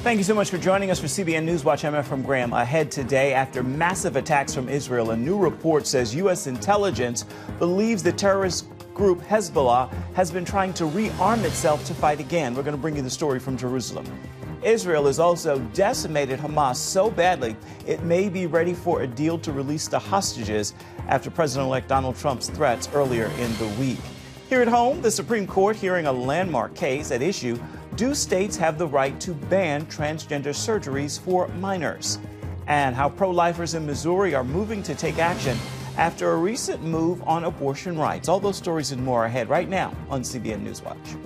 Thank you so much for joining us for CBN NewsWatch. I'm Efrem Graham. Ahead today, after massive attacks from Israel, a new report says U.S. intelligence believes the terrorist group Hezbollah has been trying to rearm itself to fight again. We're going to bring you the story from Jerusalem. Israel has also decimated Hamas so badly it may be ready for a deal to release the hostages after President-elect Donald Trump's threats earlier in the week. Here at home, the Supreme Court hearing a landmark case at issue. Do states have the right to ban transgender surgeries for minors? And how pro-lifers in Missouri are moving to take action after a recent move on abortion rights. All those stories and more ahead right now on CBN NewsWatch.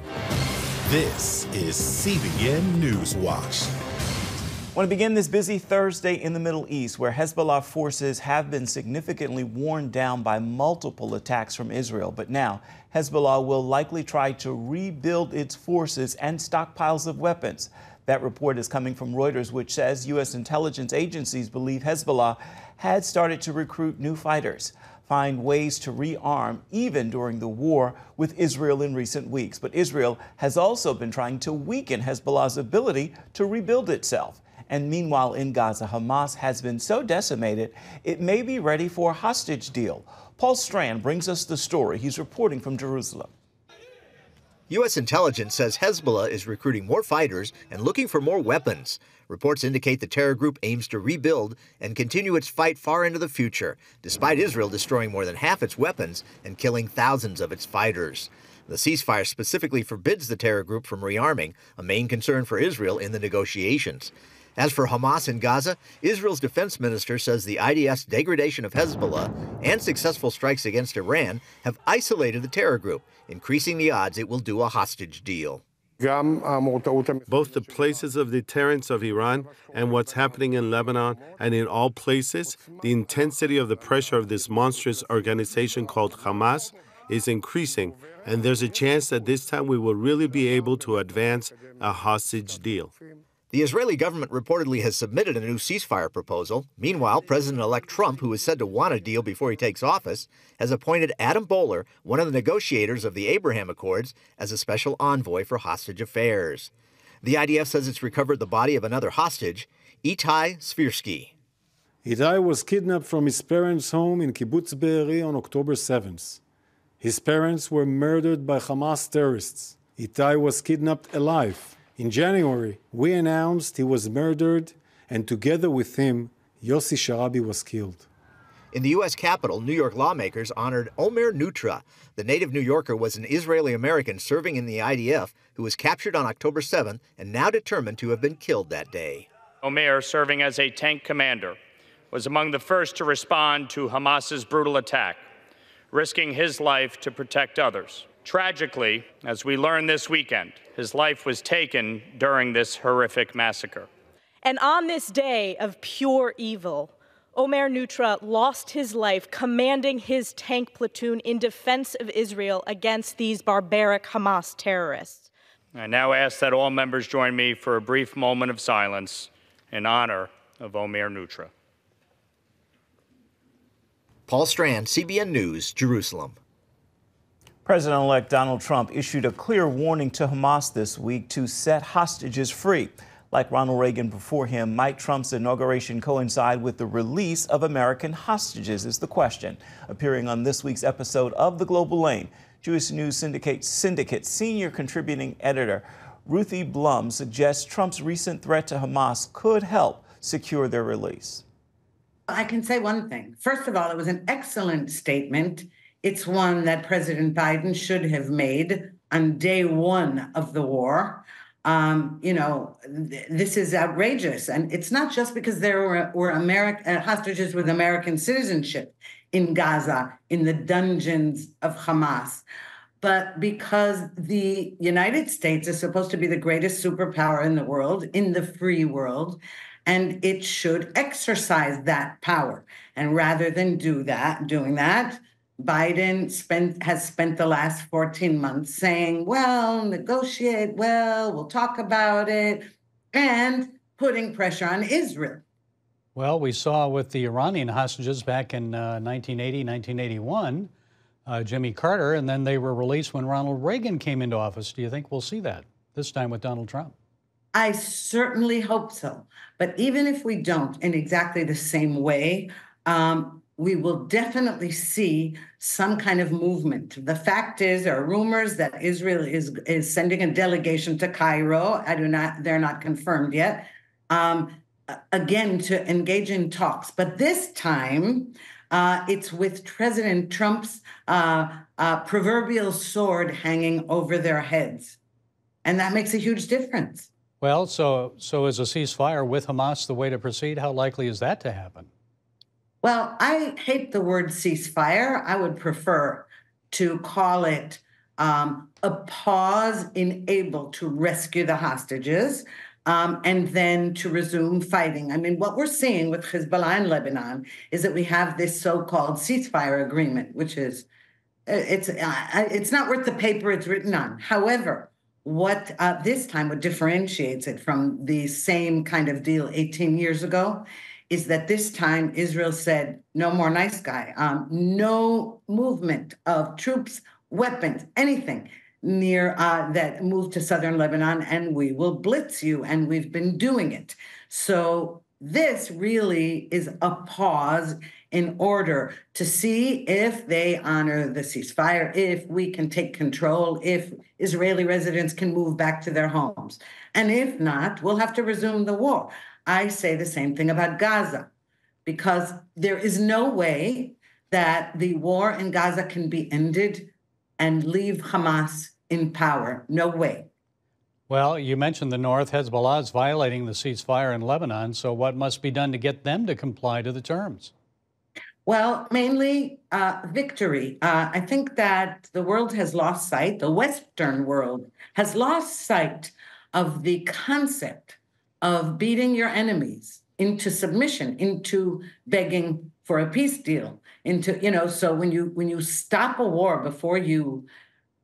This is CBN NewsWatch. I want to begin this busy Thursday in the Middle East, where Hezbollah forces have been significantly worn down by multiple attacks from Israel. But now, Hezbollah will likely try to rebuild its forces and stockpiles of weapons. That report is coming from Reuters, which says U.S. intelligence agencies believe Hezbollah had started to recruit new fighters, find ways to rearm even during the war with Israel in recent weeks. But Israel has also been trying to weaken Hezbollah's ability to rebuild itself. And meanwhile, in Gaza, Hamas has been so decimated, it may be ready for a hostage deal. Paul Strand brings us the story. He's reporting from Jerusalem. U.S. intelligence says Hezbollah is recruiting more fighters and looking for more weapons. Reports indicate the terror group aims to rebuild and continue its fight far into the future, despite Israel destroying more than half its weapons and killing thousands of its fighters. The ceasefire specifically forbids the terror group from rearming, a main concern for Israel in the negotiations. As for Hamas in Gaza, Israel's defense minister says the IDF's degradation of Hezbollah and successful strikes against Iran have isolated the terror group, increasing the odds it will do a hostage deal. Both the places of deterrence of Iran and what's happening in Lebanon, and in all places, the intensity of the pressure of this monstrous organization called Hamas is increasing, and there's a chance that this time we will really be able to advance a hostage deal. The Israeli government reportedly has submitted a new ceasefire proposal. Meanwhile, President-elect Trump, who is said to want a deal before he takes office, has appointed Adam Bowler, one of the negotiators of the Abraham Accords, as a special envoy for hostage affairs. The IDF says it's recovered the body of another hostage, Itai Svirsky. Itai was kidnapped from his parents' home in Kibbutz Be'eri on October 7th. His parents were murdered by Hamas terrorists. Itai was kidnapped alive. In January, we announced he was murdered, and together with him, Yossi Sharabi was killed. In the U.S. Capitol, New York lawmakers honored Omer Neutra. The native New Yorker was an Israeli-American serving in the IDF who was captured on October 7th and now determined to have been killed that day. Omer, serving as a tank commander, was among the first to respond to Hamas's brutal attack, risking his life to protect others. Tragically, as we learned this weekend, his life was taken during this horrific massacre. And on this day of pure evil, Omer Neutra lost his life commanding his tank platoon in defense of Israel against these barbaric Hamas terrorists. I now ask that all members join me for a brief moment of silence in honor of Omer Neutra. Paul Strand, CBN News, Jerusalem. President-elect Donald Trump issued a clear warning to Hamas this week to set hostages free. Like Ronald Reagan before him, might Trump's inauguration coincide with the release of American hostages is the question. Appearing on this week's episode of The Global Lane, Jewish News Syndicate senior contributing editor Ruthie Blum suggests Trump's recent threat to Hamas could help secure their release. I can say one thing. First of all, it was an excellent statement. It's one that President Biden should have made on day one of the war. This is outrageous. And it's not just because there were hostages with American citizenship in Gaza, in the dungeons of Hamas, but because the United States is supposed to be the greatest superpower in the world, in the free world, and it should exercise that power. And rather than doing that, Biden has spent the last 14 months saying, well, negotiate, we'll talk about it, and putting pressure on Israel. Well, we saw with the Iranian hostages back in 1980, 1981, Jimmy Carter, and then they were released when Ronald Reagan came into office. Do you think we'll see that this time with Donald Trump? I certainly hope so. But even if we don't in exactly the same way, we will definitely see some kind of movement. The fact is, there are rumors that Israel is sending a delegation to Cairo. They're not confirmed yet. Again, to engage in talks. But this time, it's with President Trump's proverbial sword hanging over their heads. And that makes a huge difference. Well, so is a ceasefire with Hamas the way to proceed? How likely is that to happen? Well, I hate the word ceasefire. I would prefer to call it a pause able to rescue the hostages and then to resume fighting. I mean, what we're seeing with Hezbollah in Lebanon is that we have this so-called ceasefire agreement, which is, it's not worth the paper it's written on. However, what this time what differentiates it from the same kind of deal 18 years ago is that this time Israel said, no more nice guy, no movement of troops, weapons, anything near that move to southern Lebanon, and we will blitz you, and we've been doing it. So this really is a pause in order to see if they honor the ceasefire, if we can take control, if Israeli residents can move back to their homes. And if not, we'll have to resume the war. I say the same thing about Gaza, because there is no way that the war in Gaza can be ended and leave Hamas in power. No way. Well, you mentioned the North. Hezbollah is violating the ceasefire in Lebanon. So what must be done to get them to comply to the terms? Well, mainly victory. I think that the world has lost sight, the Western world has lost sight of the concept of beating your enemies into submission, into begging for a peace deal, into, so when you stop a war before you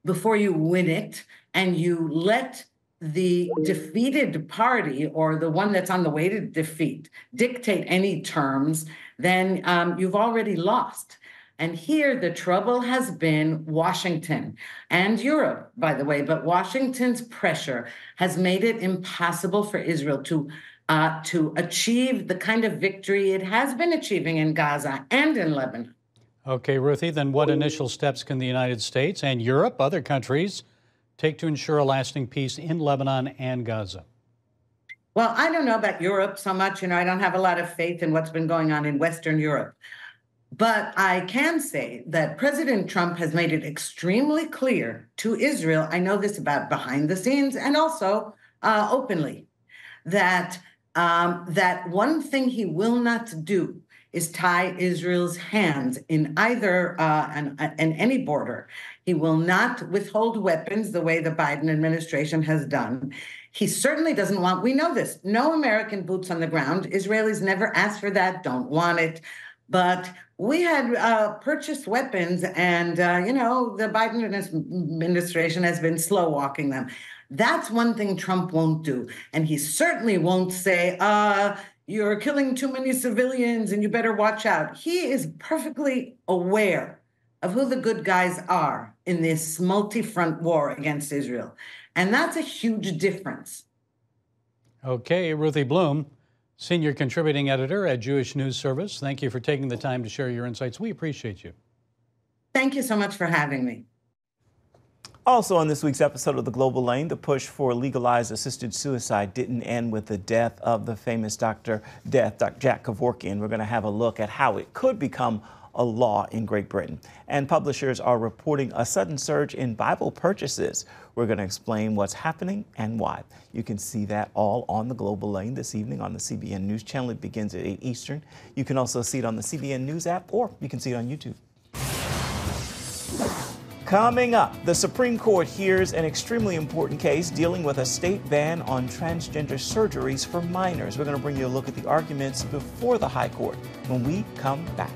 win it, and you let the defeated party or the one that's on the way to defeat dictate any terms, then you've already lost. And here the trouble has been Washington and Europe, by the way, but Washington's pressure has made it impossible for Israel to achieve the kind of victory it has been achieving in Gaza and in Lebanon. Okay, Ruthie, then what initial steps can the United States and Europe, other countries, take to ensure a lasting peace in Lebanon and Gaza? Well, I don't know about Europe so much. I don't have a lot of faith in what's been going on in Western Europe. But I can say that President Trump has made it extremely clear to Israel, I know this about behind the scenes and also openly, that one thing he will not do is tie Israel's hands in either in any border. He will not withhold weapons the way the Biden administration has done. He certainly doesn't want, we know this, no American boots on the ground. Israelis never asked for that, don't want it. But we had purchased weapons, and, the Biden administration has been slow walking them. That's one thing Trump won't do. And he certainly won't say, you're killing too many civilians and you better watch out. He is perfectly aware of who the good guys are in this multi-front war against Israel. And that's a huge difference. Okay, Ruthie Blum, Senior Contributing Editor at Jewish News Service. Thank you for taking the time to share your insights. We appreciate you. Thank you so much for having me. Also on this week's episode of The Global Lane, the push for legalized assisted suicide didn't end with the death of the famous Dr. Jack Kevorkian. We're going to have a look at how it could become a law in Great Britain. And publishers are reporting a sudden surge in Bible purchases. We're going to explain what's happening and why. You can see that all on The Global Lane this evening on the CBN News channel. It begins at 8 Eastern. You can also see it on the CBN News app, or you can see it on YouTube. Coming up, the Supreme Court hears an extremely important case dealing with a state ban on transgender surgeries for minors. We're going to bring you a look at the arguments before the High Court when we come back.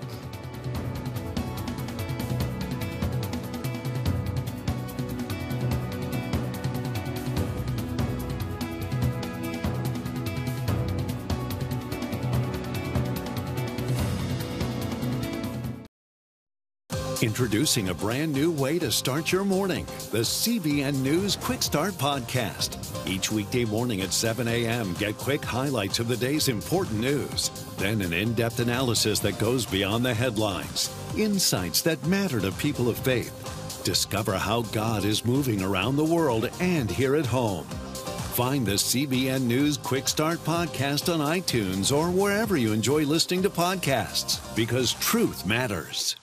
Introducing a brand new way to start your morning, the CBN News Quick Start Podcast. Each weekday morning at 7 a.m., get quick highlights of the day's important news. Then an in-depth analysis that goes beyond the headlines. Insights that matter to people of faith. Discover how God is moving around the world and here at home. Find the CBN News Quick Start Podcast on iTunes or wherever you enjoy listening to podcasts, because truth matters.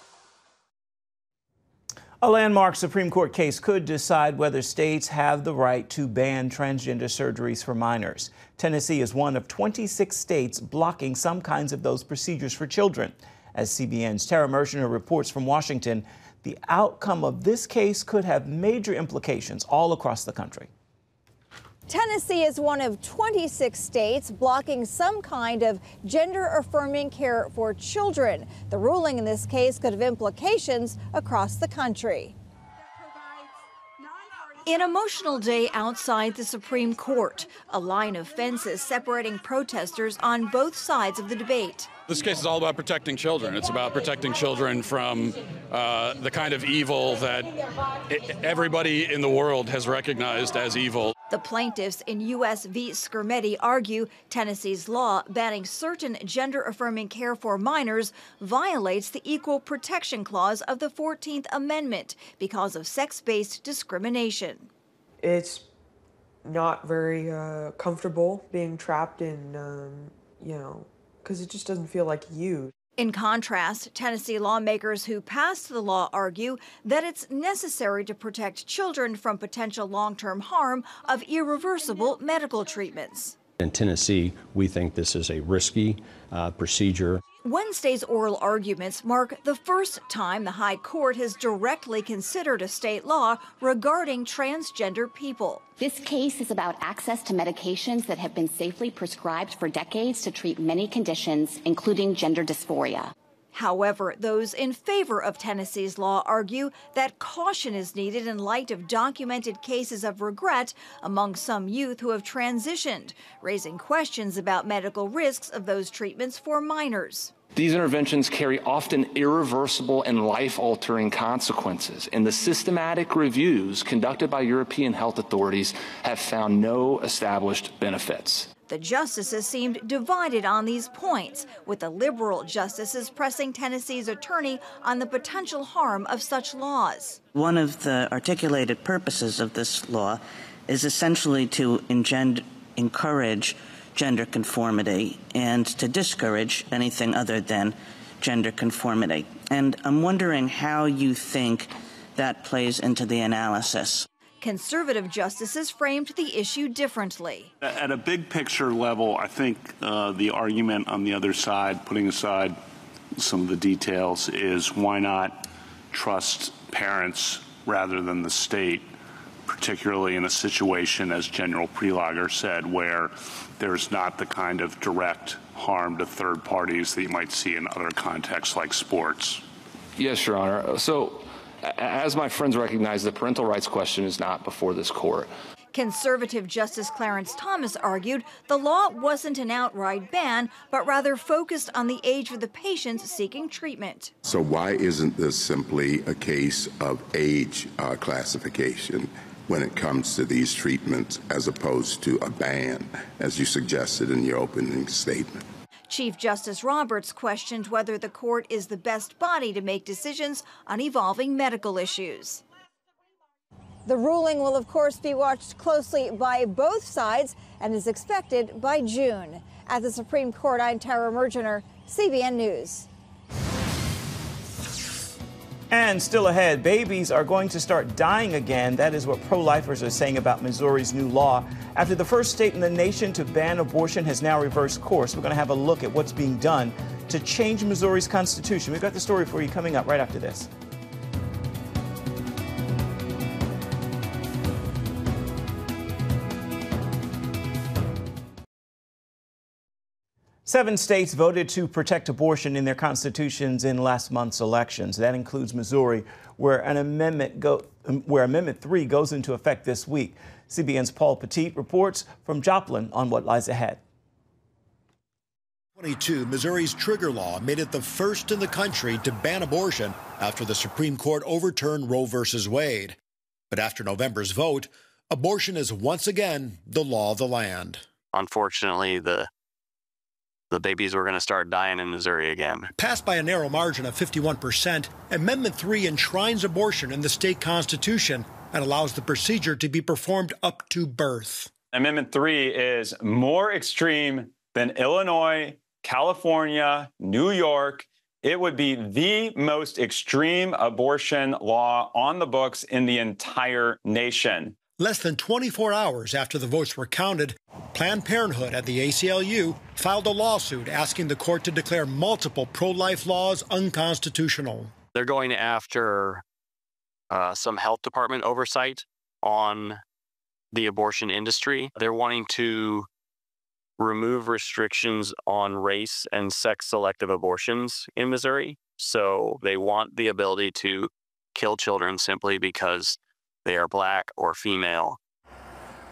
A landmark Supreme Court case could decide whether states have the right to ban transgender surgeries for minors. Tennessee is one of 26 states blocking some kinds of those procedures for children. As CBN's Tara Mershner reports from Washington, the outcome of this case could have major implications all across the country. Tennessee is one of 26 states blocking some kind of gender-affirming care for children. The ruling in this case could have implications across the country. An emotional day outside the Supreme Court, a line of fences separating protesters on both sides of the debate. This case is all about protecting children. It's about protecting children from the kind of evil that everybody in the world has recognized as evil. The plaintiffs in U.S. v. Skermeti argue Tennessee's law banning certain gender-affirming care for minors violates the Equal Protection Clause of the 14th Amendment because of sex-based discrimination. It's not very comfortable being trapped in, because it just doesn't feel like you. In contrast, Tennessee lawmakers who passed the law argue that it's necessary to protect children from potential long-term harm of irreversible medical treatments. In Tennessee, we think this is a risky procedure. Wednesday's oral arguments mark the first time the High Court has directly considered a state law regarding transgender people. This case is about access to medications that have been safely prescribed for decades to treat many conditions, including gender dysphoria. However, those in favor of Tennessee's law argue that caution is needed in light of documented cases of regret among some youth who have transitioned, raising questions about medical risks of those treatments for minors. These interventions carry often irreversible and life-altering consequences, and the systematic reviews conducted by European health authorities have found no established benefits. The justices seemed divided on these points, with the liberal justices pressing Tennessee's attorney on the potential harm of such laws. One of the articulated purposes of this law is essentially to encourage gender conformity and to discourage anything other than gender conformity. And I'm wondering how you think that plays into the analysis. Conservative justices framed the issue differently. At a big picture level, I think the argument on the other side, putting aside some of the details, is why not trust parents rather than the state, particularly in a situation, as General Prelager said, where there's not the kind of direct harm to third parties that you might see in other contexts like sports. Yes, Your Honor. So, as my friends recognize, the parental rights question is not before this court. Conservative Justice Clarence Thomas argued the law wasn't an outright ban, but rather focused on the age of the patients seeking treatment. So why isn't this simply a case of age classification when it comes to these treatments, as opposed to a ban, as you suggested in your opening statement? Chief Justice Roberts questioned whether the court is the best body to make decisions on evolving medical issues. The ruling will, of course, be watched closely by both sides and is expected by June. At the Supreme Court, I'm Tara Mergener, CBN News. And still ahead, babies are going to start dying again. That is what pro-lifers are saying about Missouri's new law. After the first state in the nation to ban abortion has now reversed course, we're going to have a look at what's being done to change Missouri's constitution. We've got the story for you coming up right after this. Seven states voted to protect abortion in their constitutions in last month's elections. That includes Missouri, where Amendment 3 goes into effect this week. CBN's Paul Petit reports from Joplin on what lies ahead. 2022, Missouri's trigger law made it the first in the country to ban abortion after the Supreme Court overturned Roe v. Wade. But after November's vote, abortion is once again the law of the land. Unfortunately, the babies were going to start dying in Missouri again. Passed by a narrow margin of 51%, Amendment 3 enshrines abortion in the state constitution and allows the procedure to be performed up to birth. Amendment 3 is more extreme than Illinois, California, New York. It would be the most extreme abortion law on the books in the entire nation. Less than 24 hours after the votes were counted, Planned Parenthood at the ACLU filed a lawsuit asking the court to declare multiple pro-life laws unconstitutional. They're going after some health department oversight on the abortion industry. They're wanting to remove restrictions on race and sex-selective abortions in Missouri. So they want the ability to kill children simply because they are black or female.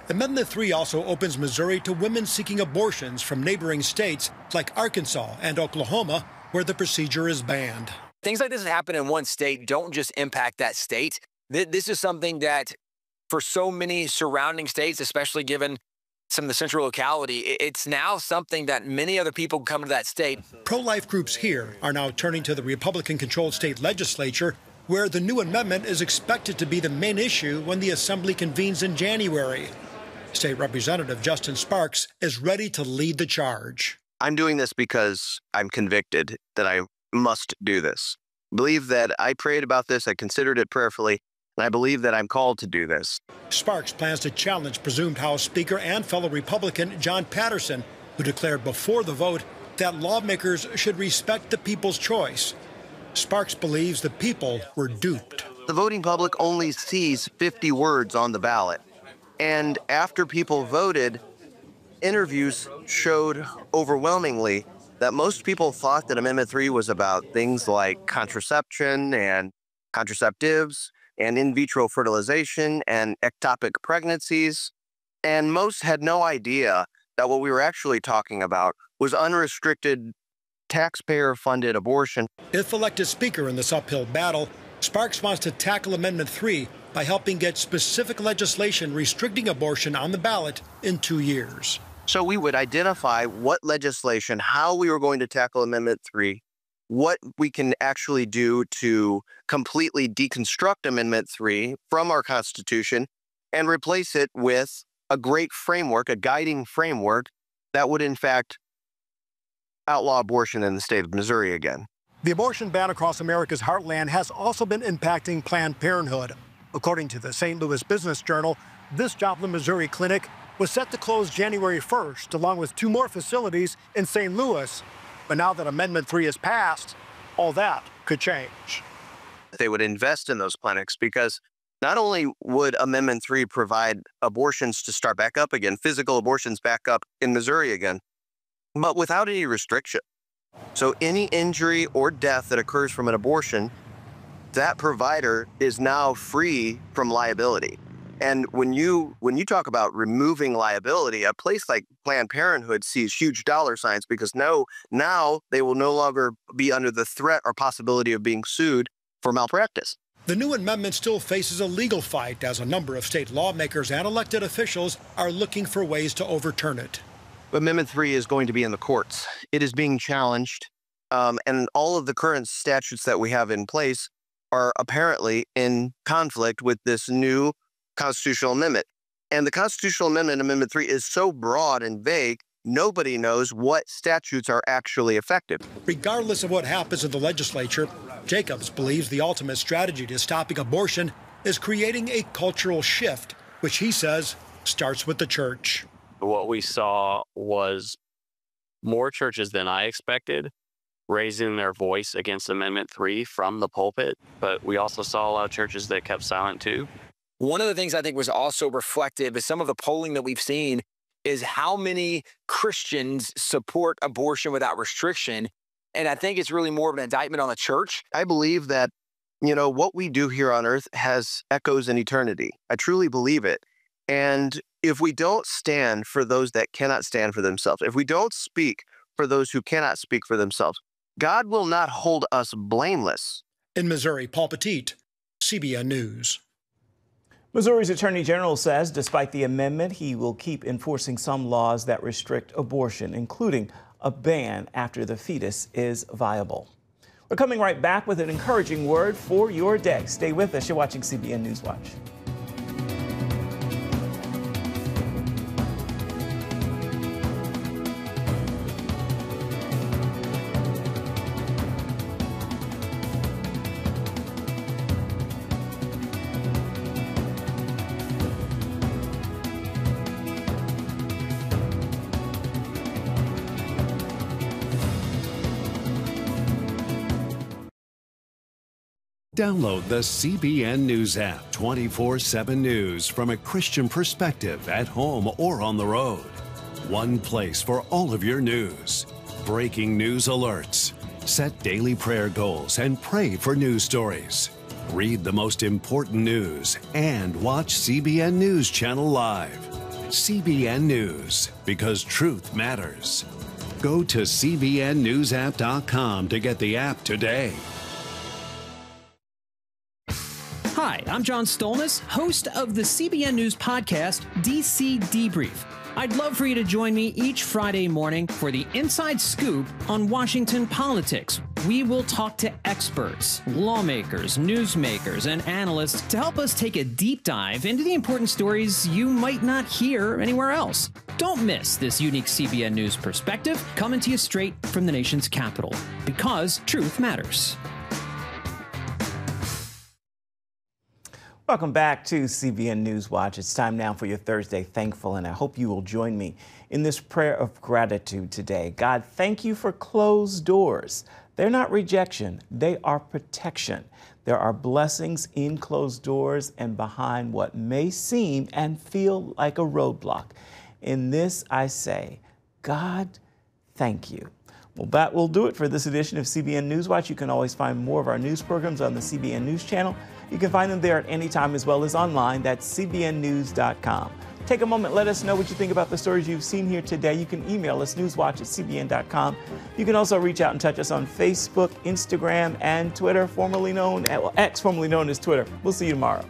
Amendment 3 also opens Missouri to women seeking abortions from neighboring states like Arkansas and Oklahoma, where the procedure is banned. Things like this that happen in one state don't just impact that state. This is something that, for so many surrounding states, especially given some of the central locality, it's now something that many other people come to that state. Pro-life groups here are now turning to the Republican-controlled state legislature, where the new amendment is expected to be the main issue when the assembly convenes in January. State Representative Justin Sparks is ready to lead the charge. I'm doing this because I'm convicted that I must do this. I believe that I prayed about this, I considered it prayerfully, and I believe that I'm called to do this. Sparks plans to challenge presumed House Speaker and fellow Republican John Patterson, who declared before the vote that lawmakers should respect the people's choice. Sparks believes the people were duped. The voting public only sees 50 words on the ballot. And after people voted, interviews showed overwhelmingly that most people thought that Amendment 3 was about things like contraception and contraceptives and in vitro fertilization and ectopic pregnancies. And most had no idea that what we were actually talking about was unrestricted taxpayer-funded abortion. If elected Speaker in this uphill battle, Sparks wants to tackle Amendment 3 by helping get specific legislation restricting abortion on the ballot in 2 years. So we would identify what legislation, how we were going to tackle Amendment 3, what we can actually do to completely deconstruct Amendment 3 from our Constitution and replace it with a great framework, a guiding framework that would, in fact, outlaw abortion in the state of Missouri again. The abortion ban across America's heartland has also been impacting Planned Parenthood. According to the St. Louis Business Journal, this Joplin, Missouri clinic was set to close January 1st, along with 2 more facilities in St. Louis. But now that Amendment 3 is passed, all that could change. They would invest in those clinics because not only would Amendment 3 provide abortions to start back up again, physical abortions back up in Missouri again, but without any restriction. So any injury or death that occurs from an abortion, that provider is now free from liability. And when you talk about removing liability, a place like Planned Parenthood sees huge dollar signs because now they will no longer be under the threat or possibility of being sued for malpractice. The new amendment still faces a legal fight as a number of state lawmakers and elected officials are looking for ways to overturn it. Amendment 3 is going to be in the courts. It is being challenged, and all of the current statutes that we have in place are apparently in conflict with this new constitutional amendment. And the constitutional amendment, Amendment 3, is so broad and vague, nobody knows what statutes are actually effective. Regardless of what happens in the legislature, Jacobs believes the ultimate strategy to stopping abortion is creating a cultural shift, which he says starts with the church. What we saw was more churches than I expected raising their voice against Amendment 3 from the pulpit, but we also saw a lot of churches that kept silent too. One of the things I think was also reflective is some of the polling that we've seen is how many Christians support abortion without restriction. And I think it's really more of an indictment on the church. I believe that, what we do here on earth has echoes in eternity. I truly believe it. And if we don't stand for those that cannot stand for themselves, if we don't speak for those who cannot speak for themselves. God will not hold us blameless. In Missouri, Paul Petit, CBN News. Missouri's Attorney General says despite the amendment, he will keep enforcing some laws that restrict abortion, including a ban after the fetus is viable. We're coming right back with an encouraging word for your day. Stay with us. You're watching CBN NewsWatch. Download the CBN News app, 24/7 news from a Christian perspective at home or on the road. One place for all of your news. Breaking news alerts. Set daily prayer goals and pray for news stories. Read the most important news and watch CBN News Channel live. CBN News, because truth matters. Go to cbnnewsapp.com to get the app today. Hi, I'm John Stolnis, host of the CBN News podcast, DC Debrief. I'd love for you to join me each Friday morning for the inside scoop on Washington politics. We will talk to experts, lawmakers, newsmakers, and analysts to help us take a deep dive into the important stories you might not hear anywhere else. Don't miss this unique CBN News perspective coming to you straight from the nation's capital, because truth matters. Welcome back to CBN NewsWatch. It's time now for your Thursday Thankful, and I hope you will join me in this prayer of gratitude today. God, thank you for closed doors. They're not rejection, they are protection. There are blessings in closed doors and behind what may seem and feel like a roadblock. In this, I say, God, thank you. Well, that will do it for this edition of CBN NewsWatch. You can always find more of our news programs on the CBN News channel. You can find them there at any time as well as online. That's cbnnews.com. Take a moment, let us know what you think about the stories you've seen here today. You can email us, newswatch@cbn.com. You can also reach out and touch us on Facebook, Instagram, and Twitter, formerly known, X, formerly known as Twitter. We'll see you tomorrow.